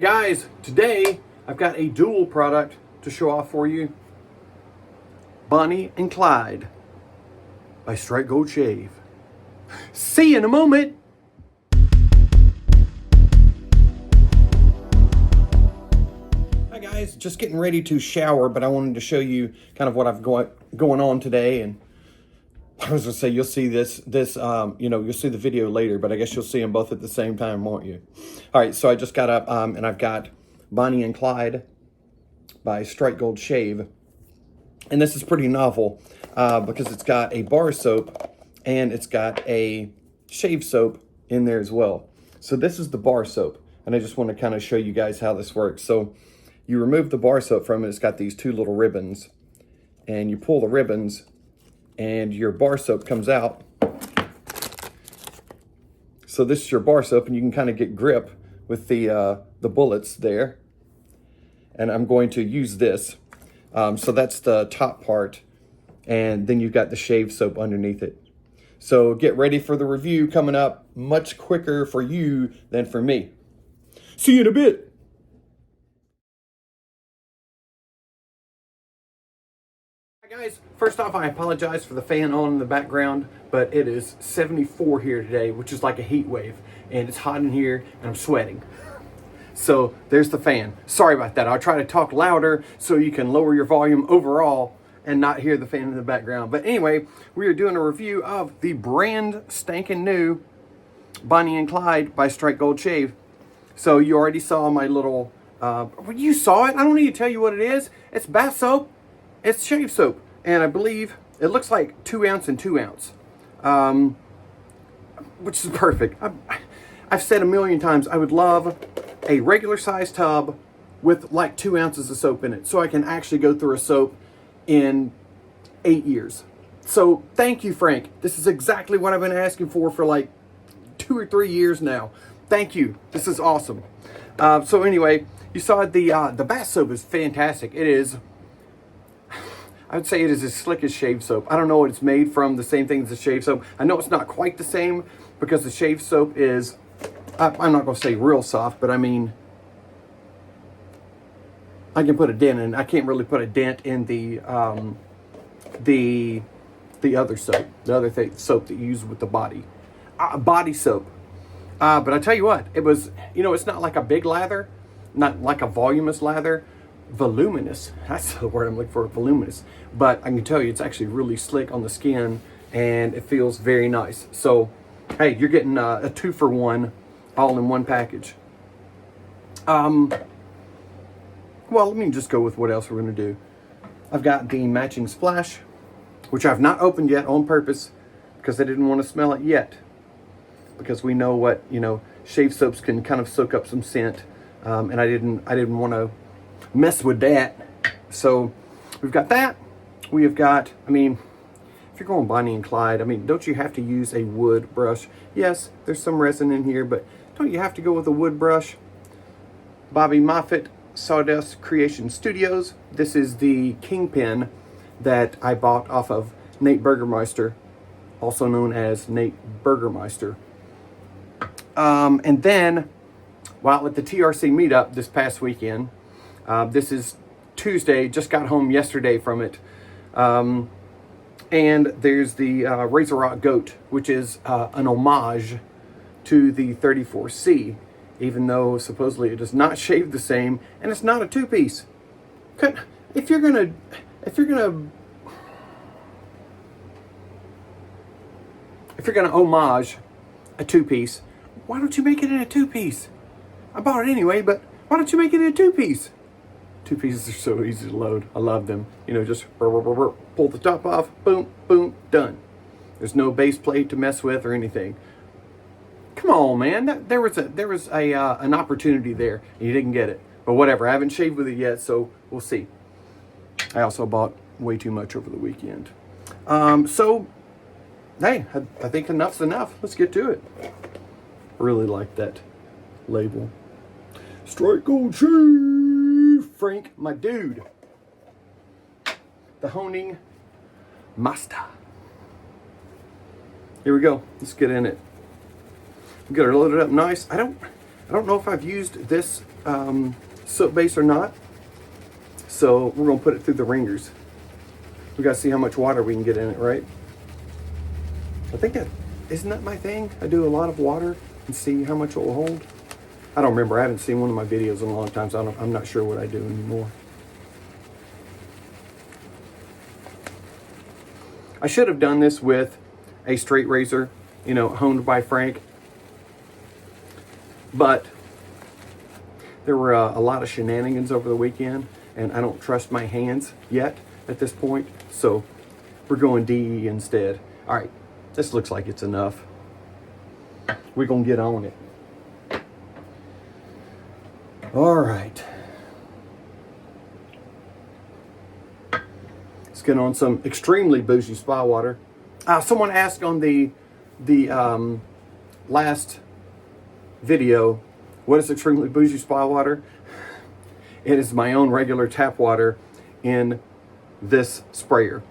Guys, today I've got a dual product to show off for you. Bonnie and Clyde by Strike Gold Shave. See you in a moment. Hi guys, just getting ready to shower, but I wanted to show you kind of what I've going on today. And I was gonna say, you'll see you'll see the video later, but I guess you'll see them both at the same time, won't you? All right, so I just got up and I've got Bonnie and Clyde by Strike Gold Shave. And this is pretty novel because it's got a bar soap and it's got a shave soap in there as well. So this is the bar soap, and I just want to kind of show you guys how this works. So you remove the bar soap from it. It's got these two little ribbons, and you pull the ribbons and your bar soap comes out. So this is your bar soap, and you can kind of get grip with the bullets there. And I'm going to use this. So that's the top part, and then you've got the shave soap underneath it. So get ready for the review coming up, much quicker for you than for me. See you in a bit. Guys, first off, I apologize for the fan on in the background, but it is 74 here today, which is like a heat wave, and it's hot in here and I'm sweating. So there's the fan. Sorry about that. I'll try to talk louder so you can lower your volume overall and not hear the fan in the background. But anyway, we are doing a review of the brand spanking new Bonnie and Clyde by Strike Gold Shave. So you already saw my little, you saw it. I don't need to tell you what it is. It's bath soap. It's shave soap, and I believe it looks like 2 ounce and 2 ounce, which is perfect. I've said a million times, I would love a regular size tub with like 2 ounces of soap in it, so I can actually go through a soap in 8 years. So thank you, Frank. This is exactly what I've been asking for like 2 or 3 years now. Thank you. This is awesome. So anyway, you saw the bath soap is fantastic. It is. I would say it is as slick as shave soap. I don't know what it's made from, the same thing as the shave soap. I know it's not quite the same because the shave soap is, I'm not going to say real soft, but I mean, I can put a dent in. I can't really put a dent in the other soap, the other soap that you use with the body. Body soap. But I tell you what, it was, it's not like a big lather, not like a voluminous lather. Voluminous, that's the word I'm looking for, voluminous. But I can tell you it's actually really slick on the skin and it feels very nice. So hey, you're getting a 2-for-1 all in one package. Well, let me just go with what else we're going to do. I've got the matching splash, which I've not opened yet on purpose because I didn't want to smell it yet, because we know what, shave soaps can kind of soak up some scent, and I didn't want to mess with that. So we've got that. We have got, if you're going Bonnie and Clyde, don't you have to use a wood brush? Yes, there's some resin in here, but don't you have to go with a wood brush? Bobby Moffett, Sawdust Creation Studios. This is the Kingpin that I bought off of Nate Burgermeister, also known as Nate Burgermeister. And then, while at the TRC meetup this past weekend, this is Tuesday, just got home yesterday from it. And there's the Razor Rock Goat, which is an homage to the 34C, even though supposedly it does not shave the same, and it's not a two-piece. If you're gonna homage a two-piece, why don't you make it in a two-piece? I bought it anyway, but why don't you make it in a two-piece? Two pieces are so easy to load. I love them. Just pull the top off, boom, boom, done. There's no base plate to mess with or anything. Come on, man. There was an opportunity there, and you didn't get it. But whatever. I haven't shaved with it yet, so we'll see. I also bought way too much over the weekend. So, hey, I think enough's enough. Let's get to it. I really like that label. Strike Gold Shave, Frank, my dude. The honing master. Here we go. Let's get in it. Get her loaded up nice. I I don't know if I've used this soap base or not. So we're gonna put it through the ringers. We gotta see how much water we can get in it, right? I think isn't that my thing? I do a lot of water and see how much it will hold. I don't remember. I haven't seen one of my videos in a long time, so I'm not sure what I do anymore. I should have done this with a straight razor, you know, honed by Frank. But there were a lot of shenanigans over the weekend, and I don't trust my hands yet at this point. So we're going DE instead. All right, this looks like it's enough. We're going to get on it. All right. Let's get on some extremely bougie spa water. Someone asked on the last video, what is extremely bougie spa water? It is my own regular tap water in this sprayer.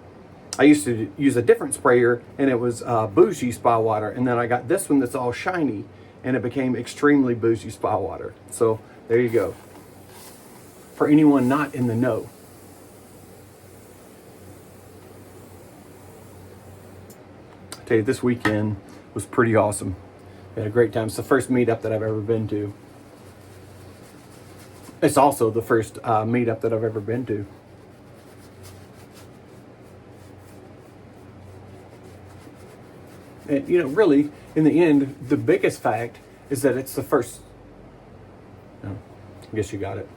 I used to use a different sprayer, and it was bougie spa water, and then I got this one that's all shiny, and it became extremely bougie spa water. So there you go. For anyone not in the know. I tell you, this weekend was pretty awesome. We had a great time. It's the first meetup that I've ever been to. It's also the first meetup that I've ever been to. And, you know, really, in the end, the biggest fact is that it's the first. No, I guess you got it.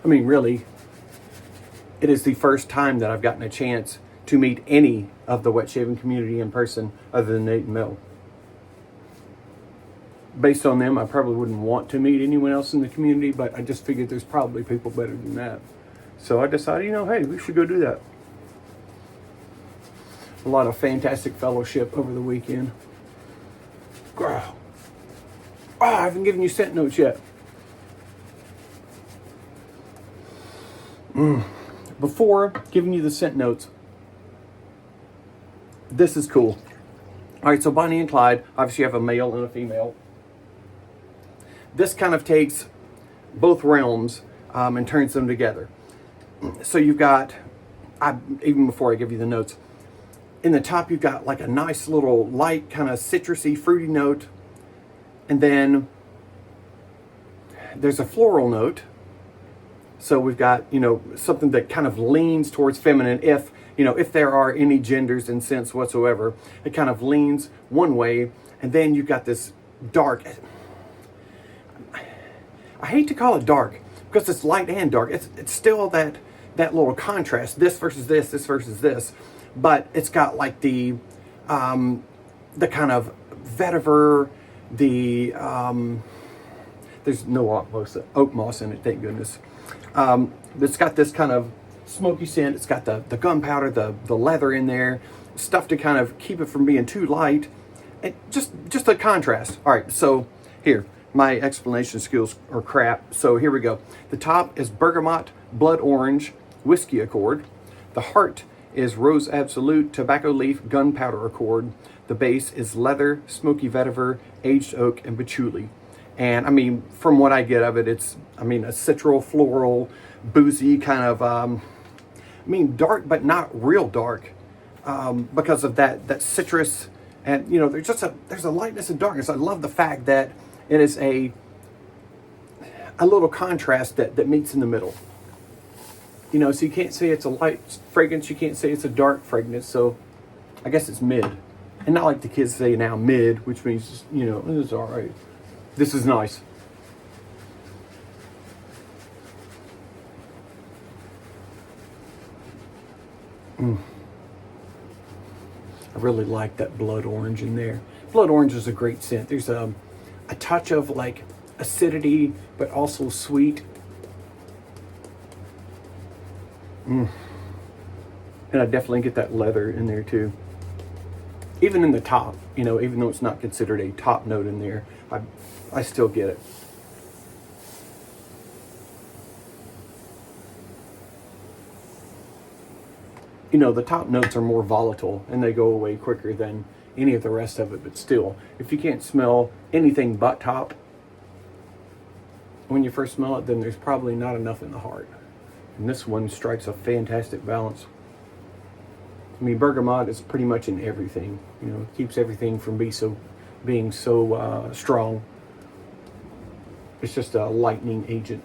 I mean, really, it is the first time that I've gotten a chance to meet any of the wet shaving community in person other than Nate and Mel. Based on them, I probably wouldn't want to meet anyone else in the community, but I just figured there's probably people better than that. So I decided, you know, hey, we should go do that. A lot of fantastic fellowship over the weekend. Girl. Oh, I haven't given you scent notes yet. Before giving you the scent notes, this is cool. All right, so Bonnie and Clyde, obviously you have a male and a female. This kind of takes both realms and turns them together. So you've got, even before I give you the notes, in the top you've got like a nice little light kind of citrusy, fruity note. And then there's a floral note. So we've got, you know, something that kind of leans towards feminine, if, you know, if there are any genders in sense whatsoever. It kind of leans one way, and then you've got this dark. I hate to call it dark because it's light and dark. It's still that little contrast, this versus this, this versus this, but it's got like the kind of vetiver, there's no oak moss in it, thank goodness. It's got this kind of smoky scent. It's got the gunpowder, the leather in there, stuff to kind of keep it from being too light. And just a contrast. All right, so here, my explanation skills are crap. So here we go. The top is bergamot, blood orange, whiskey accord. The heart is rose absolute, tobacco leaf, gunpowder accord. The base is leather, smoky vetiver, aged oak, and patchouli. And I mean, from what I get of it, it's, I mean, a citral, floral, boozy kind of, dark, but not real dark, because of that citrus. And, you know, there's a lightness and darkness. I love the fact that it is a little contrast that meets in the middle. You know, so you can't say it's a light fragrance. You can't say it's a dark fragrance. So I guess it's mid. And not like the kids say now, mid, which means, you know, it's all right. This is nice. I really like that blood orange in there. Blood orange is a great scent. There's a touch of like acidity, but also sweet. And I definitely get that leather in there too. Even in the top, you know, even though it's not considered a top note in there, I still get it. you know, the top notes are more volatile and they go away quicker than any of the rest of it. But still, if you can't smell anything but top when you first smell it, then there's probably not enough in the heart. And this one strikes a fantastic balance. I mean, bergamot is pretty much in everything. You know, it keeps everything from being so strong. It's just a lightening agent.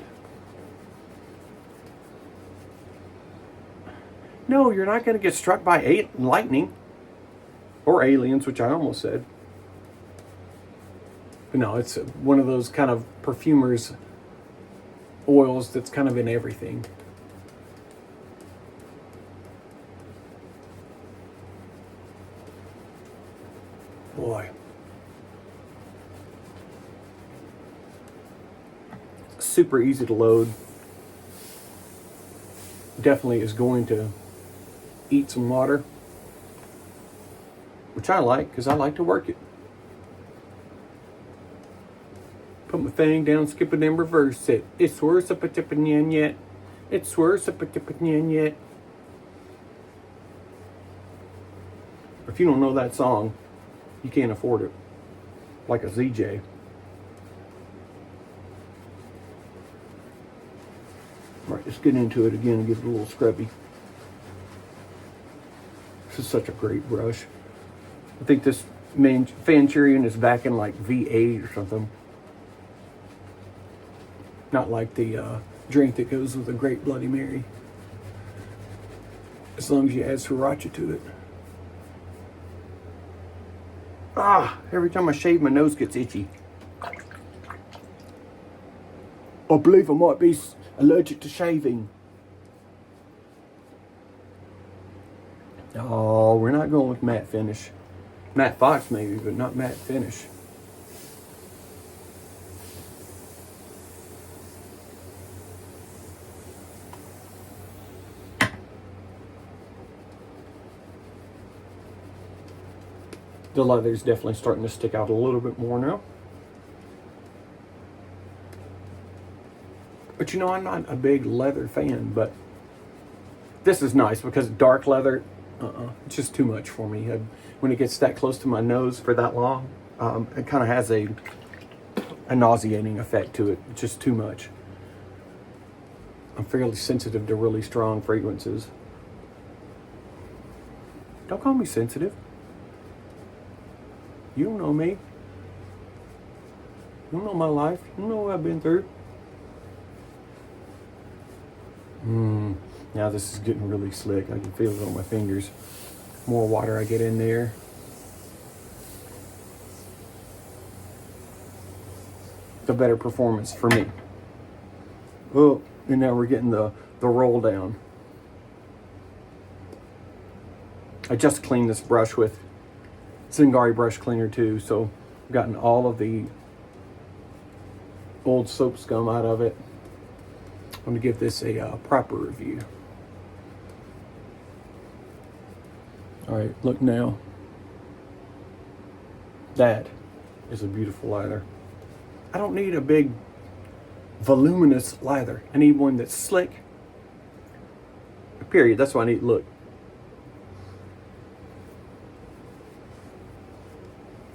No, you're not going to get struck by lightning or aliens, which I almost said. But no, it's one of those kind of perfumers oils that's kind of in everything. Boy. Super easy to load. Definitely is going to eat some water, which I like because I like to work it. Put my thing down, skip it in reverse it. It swerves up a tip and yet. It swerves up a tip and yet. If you don't know that song, you can't afford it. Like a ZJ. All right, let's get into it again and get it a little scrubby. This is such a great brush. I think this Fanchurian is back in like V8 or something. Not like the drink that goes with a Great Bloody Mary. As long as you add sriracha to it. Every time I shave, my nose gets itchy. I believe I might be allergic to shaving. Oh, we're not going with matte finish. Matte Fox maybe, but not matte finish. The leather's definitely starting to stick out a little bit more now. But you know, I'm not a big leather fan, but this is nice because dark leather, it's just too much for me. When it gets that close to my nose for that long, it kind of has a nauseating effect to it. It's just too much. I'm fairly sensitive to really strong fragrances. Don't call me sensitive. You don't know me. You don't know my life. You don't know what I've been through. Now this is getting really slick. I can feel it on my fingers. More water I get in there. The better performance for me. Oh, and now we're getting the roll down. I just cleaned this brush with Zingari brush cleaner too, so I've gotten all of the old soap scum out of it. I'm going to give this a proper review. All right, look now. That is a beautiful lather. I don't need a big voluminous lather. I need one that's slick. Period. That's what I need. Look.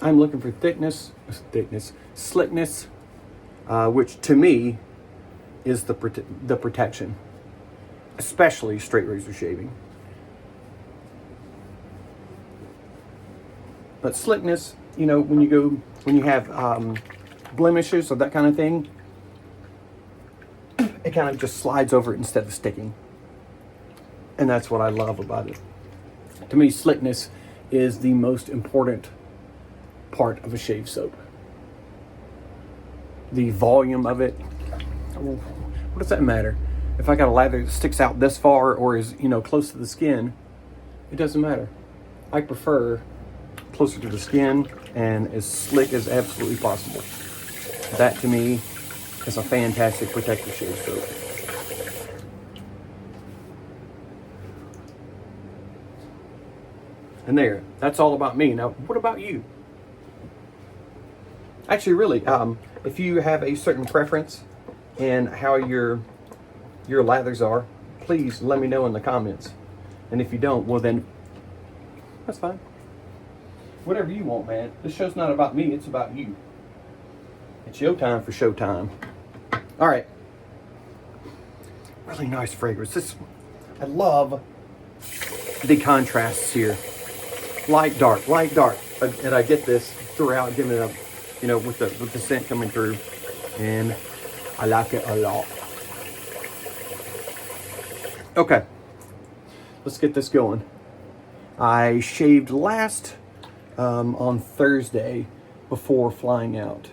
I'm looking for slickness, which to me is the protection, especially straight razor shaving. But slickness, you know, when you have blemishes or that kind of thing, it kind of just slides over it instead of sticking. And that's what I love about it. To me, slickness is the most important part of a shave soap. The volume of it, what does that matter? If I got a lather that sticks out this far or is, you know, close to the skin, it doesn't matter. I prefer closer to the skin and as slick as absolutely possible. That to me is a fantastic protective shave soap. And there, that's all about me. Now, what about you? Actually, really, if you have a certain preference in how your lathers are, please let me know in the comments. And if you don't, well then, that's fine. Whatever you want, man. This show's not about me, it's about you. It's your time for showtime. All right. Really nice fragrance. I love the contrasts here. Light, dark, light, dark. And I get this throughout, giving it up, with the scent coming through. And I like it a lot. Okay. Let's get this going. I shaved last on Thursday before flying out.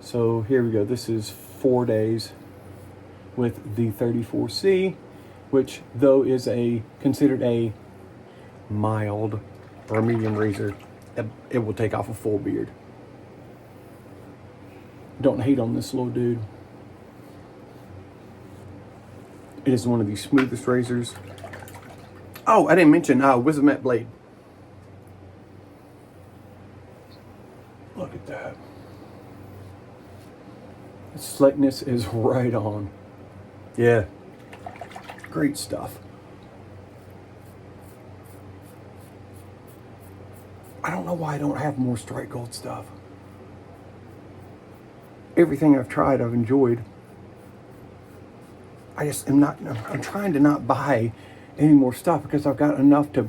So here we go. This is 4 days with the 34C, which though is considered a mild or a medium razor, it will take off a full beard. Don't hate on this little dude. It is one of the smoothest razors. Oh, I didn't mention Wismet blade. Look at that. The slickness is right on. Yeah. Great stuff. I don't know why I don't have more strike gold stuff. Everything I've tried, I've enjoyed. I just am not, I'm trying to not buy any more stuff because I've got enough to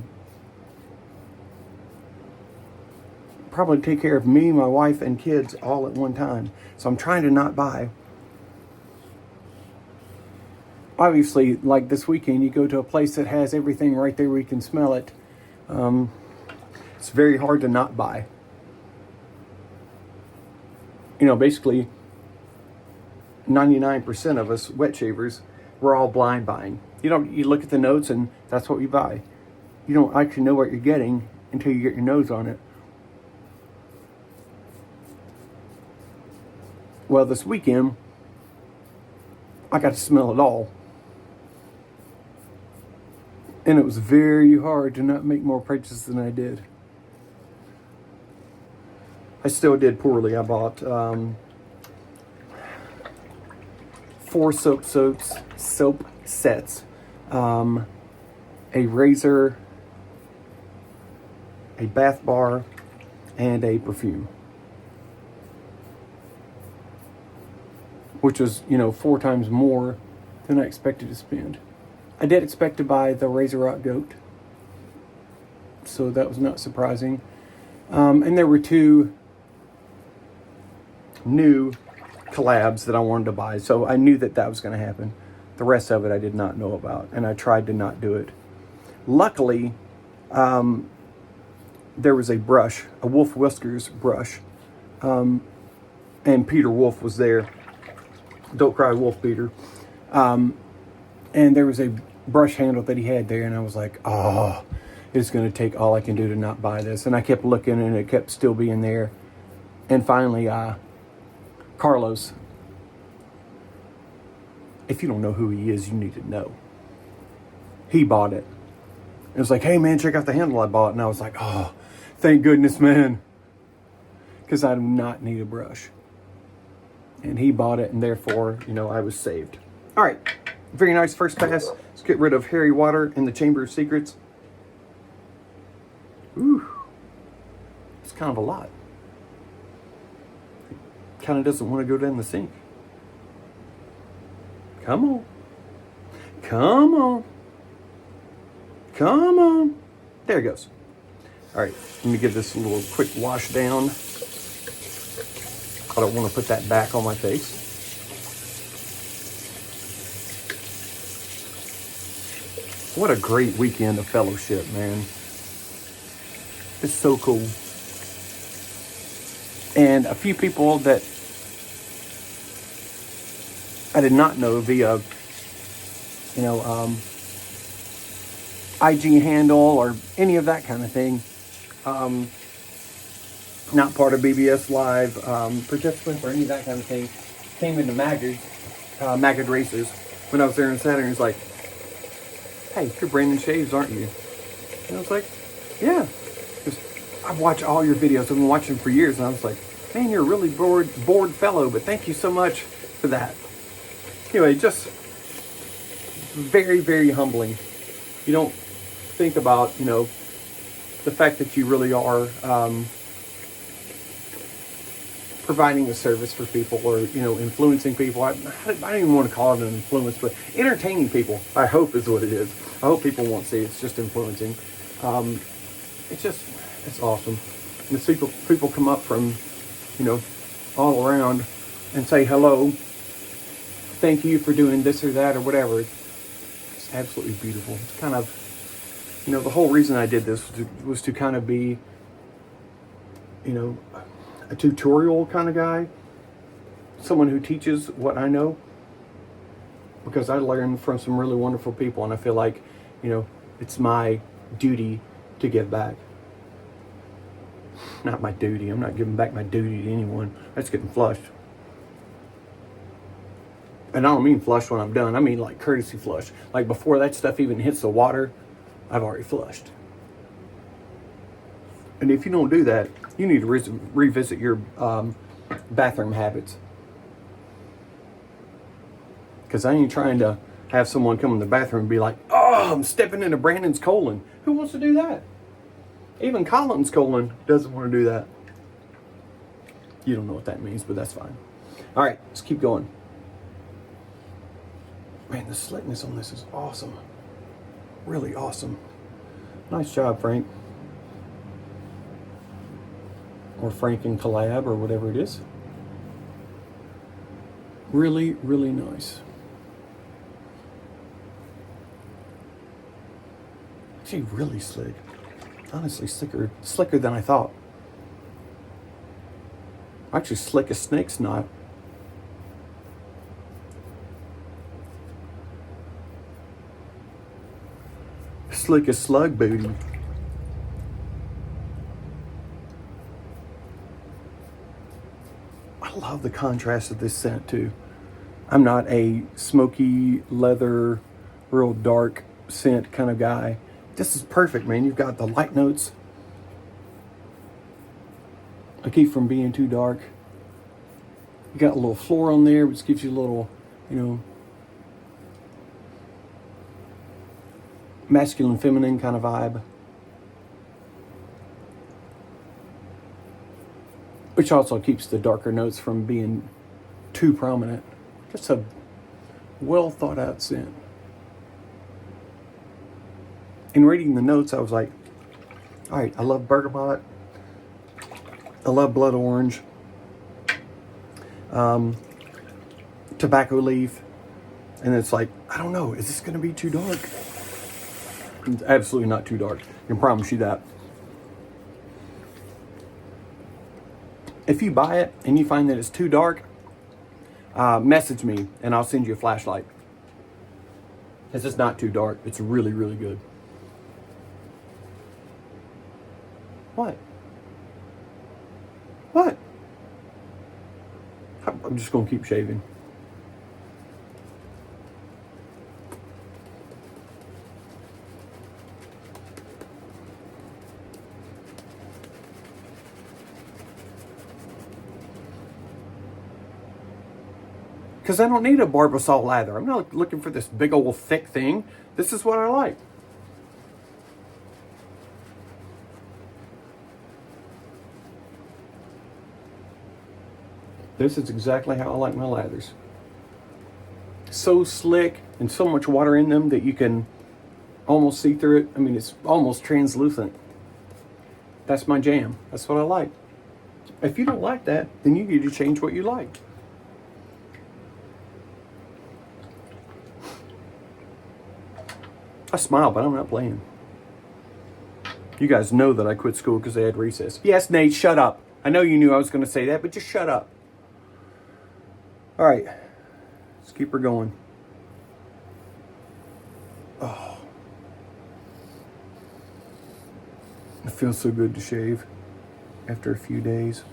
probably take care of me, my wife, and kids all at one time. So I'm trying to not buy. Obviously, like this weekend, you go to a place that has everything right there where you can smell it. It's very hard to not buy. Basically, 99% of us wet shavers, we're all blind buying. You look at the notes and that's what you buy. You don't actually know what you're getting until you get your nose on it. Well, this weekend, I got to smell it all. And it was very hard to not make more purchases than I did. I still did poorly. I bought 4 soap sets, a razor, a bath bar, and a perfume. Which was, 4 times more than I expected to spend. I did expect to buy the Razor Rock Goat, so that was not surprising. And there were 2 new collabs that I wanted to buy, so I knew that was going to happen. The rest of it I did not know about, and I tried to not do it. Luckily, there was a brush, a Wolf Whiskers brush, and Peter Wolf was there. Don't Cry Wolf Peter. And there was a brush handle that he had there, and I was like, it's going to take all I can do to not buy this. And I kept looking, and it kept still being there. And finally, Carlos, if you don't know who he is, you need to know. He bought it. It was like, hey, man, check out the handle I bought. And I was like, thank goodness, man. Because I do not need a brush. And he bought it, and therefore, I was saved. All right. Very nice first pass. Let's get rid of Harry Water in the Chamber of Secrets. Ooh. It's kind of a lot. Kind of doesn't want to go down the sink. Come on. Come on. Come on. There it goes. All right. Let me give this a little quick wash down. I don't want to put that back on my face. What a great weekend of fellowship, man. It's so cool. And a few people that I did not know via, IG handle or any of that kind of thing. Not part of BBS Live, participants or any of that kind of thing, came into Maggard Racers when I was there in Saturday. He's like, hey, you're Brandon Shaves, aren't you? And I was like, yeah. I've watched all your videos. I've been watching them for years. And I was like, man, you're a really bored fellow, but thank you so much for that. Anyway, just very, very humbling. You don't think about, you know, the fact that you really are providing a service for people, or, you know, influencing people. I don't even want to call it an influence, but entertaining people, I hope, is what it is. I hope people won't say it's just influencing. It's awesome. And people come up from, you know, all around and say hello, thank you for doing this or that or whatever. It's absolutely beautiful. It's kind of, you know, the whole reason I did this was to kind of be, you know, a tutorial kind of guy, someone who teaches what I know, because I learned from some really wonderful people, and I feel like, you know, it's my duty to give back. Not my duty. I'm not giving back my duty to anyone. That's getting flushed. And I don't mean flush when I'm done. I mean like courtesy flush. Like before that stuff even hits the water, I've already flushed. And if you don't do that, you need to revisit your bathroom habits. Because I ain't trying to have someone come in the bathroom and be like, oh, I'm stepping into Brandon's colon. Who wants to do that? Even Colin's colon doesn't want to do that. You don't know what that means, but that's fine. All right, let's keep going. Man, the slickness on this is awesome. Really awesome. Nice job, Frank. Or Frank and Collab, or whatever it is. Really, really nice. Actually, really slick. Honestly, slicker than I thought. Actually, slick as snake snot. Slick as slug booty. I love the contrast of this scent too. I'm not a smoky leather, real dark scent kind of guy. This is perfect, man. You've got the light notes. I keep from being too dark. You got a little floral on there, which gives you a little, you know, masculine, feminine kind of vibe. Which also keeps the darker notes from being too prominent. Just a well thought out scent. In reading the notes, I was like, all right, I love bergamot. I love blood orange. Tobacco leaf. And it's like, I don't know, is this going to be too dark? It's absolutely not too dark. I can promise you that. If you buy it and you find that it's too dark, message me and I'll send you a flashlight. Because it's not too dark. It's really, really good. What? What? I'm just going to keep shaving. Because I don't need a Barbasol lather. I'm not looking for this big old thick thing. This is what I like. This is exactly how I like my lathers. So slick and so much water in them that you can almost see through it. I mean, it's almost translucent. That's my jam. That's what I like. If you don't like that, then you need to change what you like. I smile, but I'm not playing. You guys know that I quit school because they had recess. Yes, Nate, shut up. I know you knew I was going to say that, but just shut up. All right, let's keep her going. Oh, it feels so good to shave after a few days.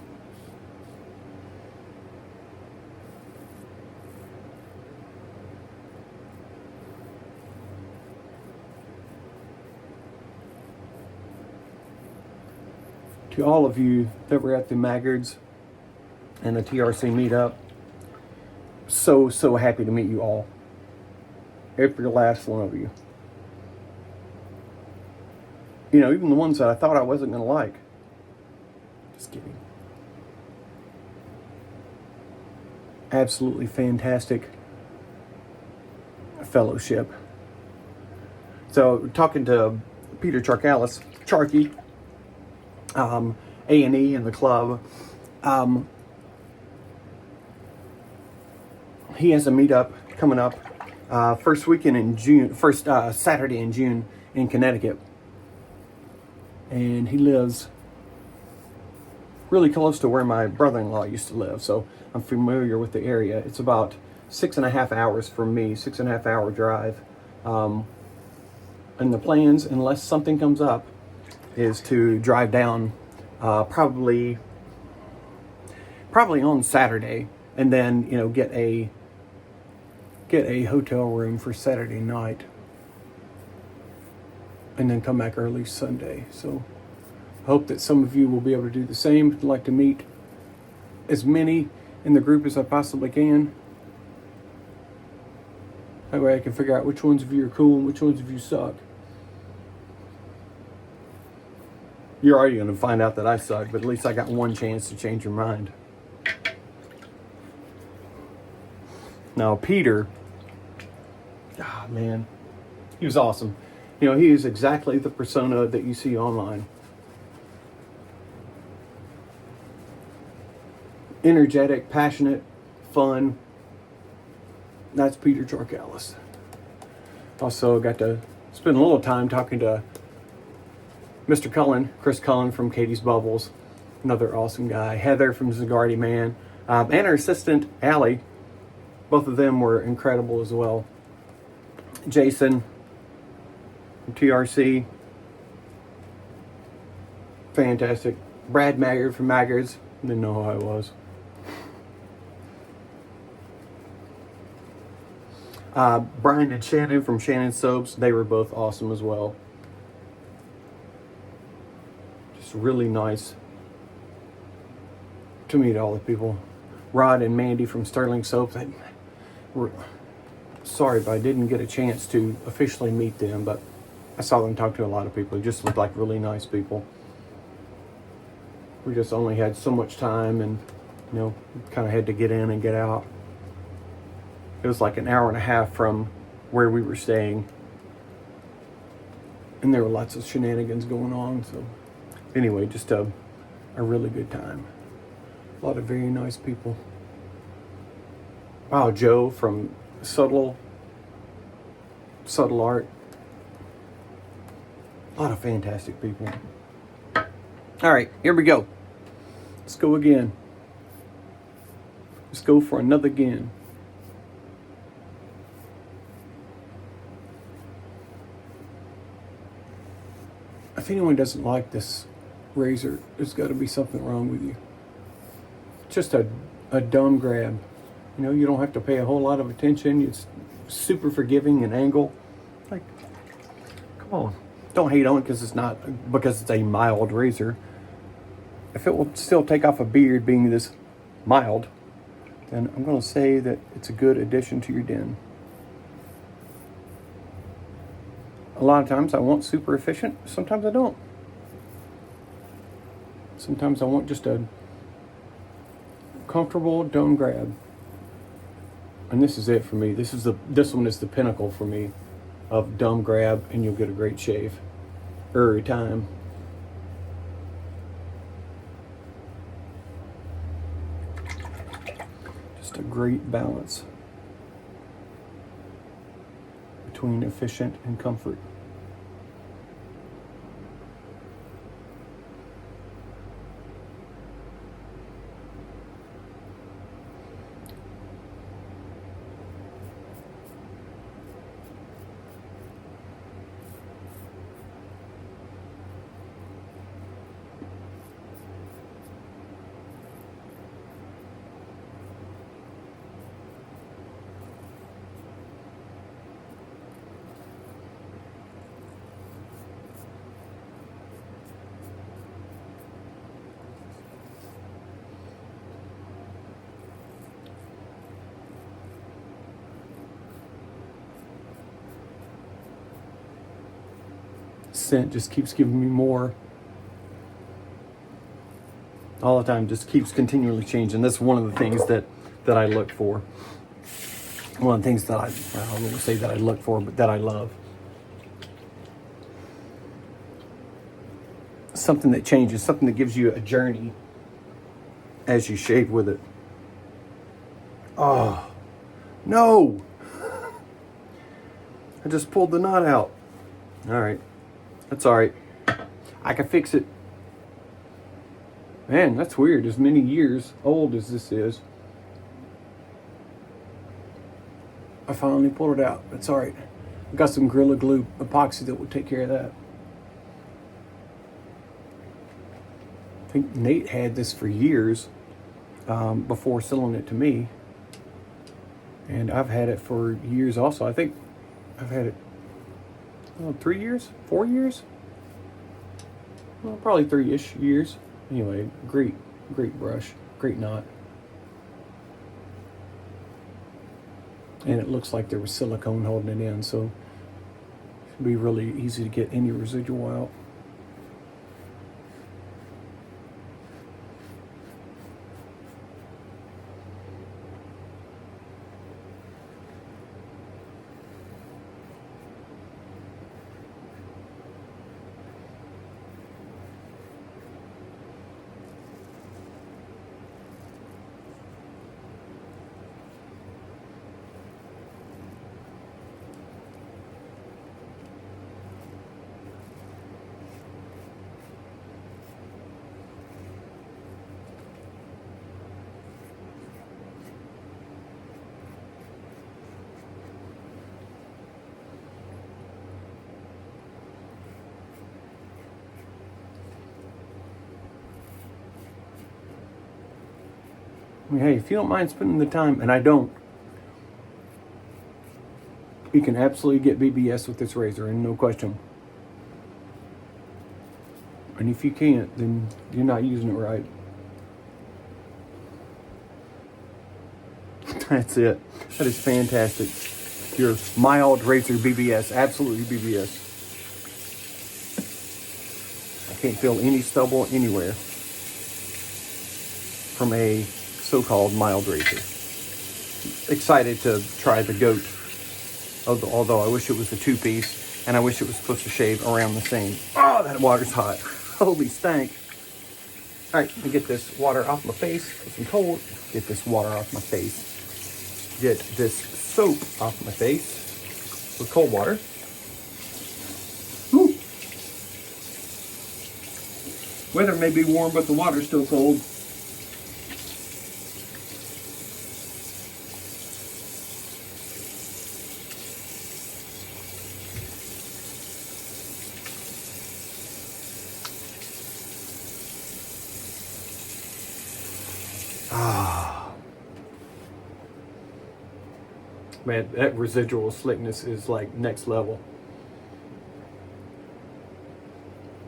To all of you that were at the Maggards and the TRC meetup, so happy to meet you all. Every last one of you. You know, even the ones that I thought I wasn't going to like. Just kidding. Absolutely fantastic fellowship. So, talking to Peter Charkalis, Charky, A&E and the club, he has a meetup coming up first weekend in June, first Saturday in June in Connecticut. And he lives really close to where my brother-in-law used to live, so I'm familiar with the area. It's about 6.5 hours from me, 6.5 hour drive. And the plans, unless something comes up, is to drive down probably on Saturday, and then, you know, get a hotel room for Saturday night, and then come back early Sunday. So I hope that some of you will be able to do the same. I'd like to meet as many in the group as I possibly can. That way I can figure out which ones of you are cool and which ones of you suck. You're already going to find out that I suck, but at least I got one chance to change your mind. Now, Peter, man, he was awesome. You know, he is exactly the persona that you see online. Energetic, passionate, fun. That's Peter Charkalis. Also got to spend a little time talking to Mr. Cullen, Chris Cullen from Katie's Bubbles, another awesome guy. Heather from Zagardi Man, and her assistant, Allie. Both of them were incredible as well. Jason from TRC, fantastic. Brad Maggard from Maggards, didn't know who I was. Brian and Shannon from Shannon Soaps, they were both awesome as well. Just really nice to meet all the people. Rod and Mandy from Sterling Soaps, sorry if I didn't get a chance to officially meet them, but I saw them talk to a lot of people. They just looked like really nice people. We just only had so much time, and, you know, kind of had to get in and get out. It was like an hour and a half from where we were staying, and there were lots of shenanigans going on. So anyway, just a really good time. A lot of very nice people. Wow, Joe from Subtle Art. A lot of fantastic people. All right, here we go. Let's go again. Let's go for another again. If anyone doesn't like this razor, there's got to be something wrong with you. Just a dumb grab. You know, you don't have to pay a whole lot of attention. It's super forgiving and angle. Like, come on. Don't hate on it because it's a mild razor. If it will still take off a beard being this mild, then I'm going to say that it's a good addition to your den. A lot of times I want super efficient. Sometimes I don't. Sometimes I want just a comfortable dumb grab. And this is it for me. This one is the pinnacle for me of dumb grab, and you'll get a great shave every time. Just a great balance between efficient and comfort. scent just keeps giving me more. All the time, just keeps continually changing. That's one of the things that I look for. One of the things that I won't say that I look for, but that I love. Something that changes, something that gives you a journey as you shave with it. Oh, no! I just pulled the knot out. All right, that's all right. I can fix it. Man, that's weird. As many years old as this is, I finally pulled it out. It's all right. I've got some Gorilla Glue epoxy that will take care of that. I think Nate had this for years before selling it to me. And I've had it for years also. I think I've had it 3 years, 4 years? Well, probably 3-ish years. Anyway, great brush, great knot. And it looks like there was silicone holding it in, so it'll be really easy to get any residual out. I mean, hey, if you don't mind spending the time, and I don't, you can absolutely get BBS with this razor, and no question. And if you can't, then you're not using it right. That's it. That is fantastic. Your mild razor BBS, absolutely BBS. I can't feel any stubble anywhere from a so-called mild razor. Excited to try the goat, although I wish it was a 2-piece, and I wish it was supposed to shave around the same. Oh, that water's hot. Holy stank. All right, let me get this water off my face. Get some cold. Get this water off my face. Get this soap off my face with cold water. Woo. Weather may be warm, but the water's still cold. Man, that residual slickness is like next level.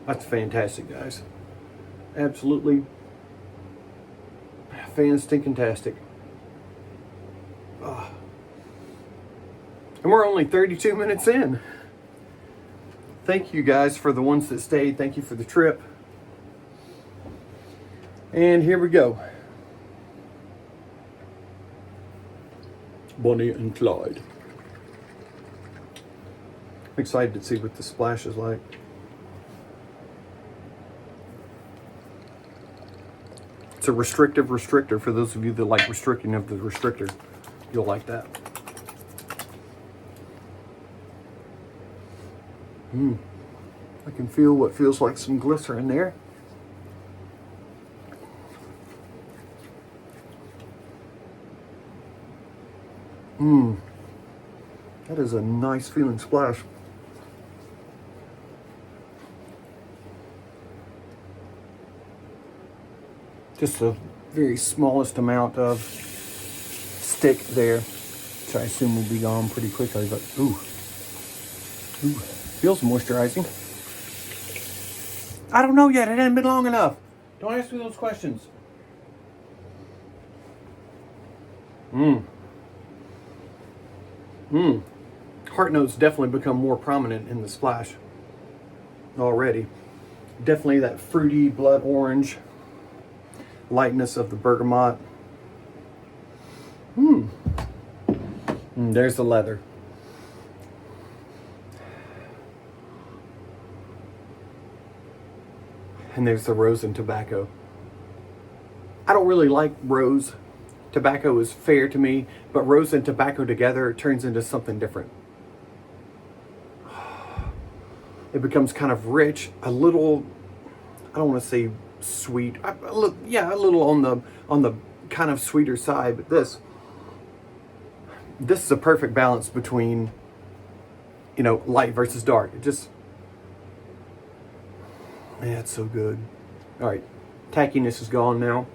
That's fantastic, guys. Absolutely fan-stinking-tastic. And we're only 32 minutes in. Thank you guys for the ones that stayed. Thank you for the trip. And here we go. Bonnie and Clyde. I'm excited to see what the splash is like. It's a restrictive restrictor. For those of you that like restricting of the restrictor, you'll like that. I can feel what feels like some glycerin there. That is a nice feeling splash. Just the very smallest amount of stick there, which I assume will be gone pretty quickly, but ooh, feels moisturizing. I don't know yet, it hasn't been long enough. Don't ask me those questions. Heart notes definitely become more prominent in the splash. already. Definitely that fruity blood orange lightness of the bergamot. There's the leather. And there's the rose and tobacco. I don't really like rose. Tobacco is fair to me, but rose and tobacco together turns into something different. It becomes kind of rich, a little, I don't want to say sweet. A little on the kind of sweeter side, but this is a perfect balance between, light versus dark. It's so good. All right, tackiness is gone now.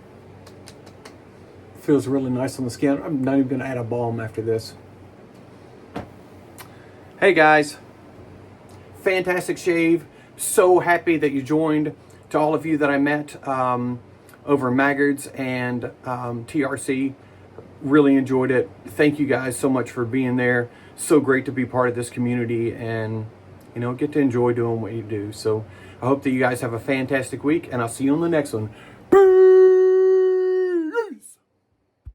Feels really nice on the skin. I'm not even going to add a balm after this. Hey guys, fantastic shave. So happy that you joined. To all of you that I met over Maggard's and TRC, really enjoyed it. Thank you guys so much for being there. So great to be part of this community and get to enjoy doing what you do. So I hope that you guys have a fantastic week, and I'll see you on the next one. Peace.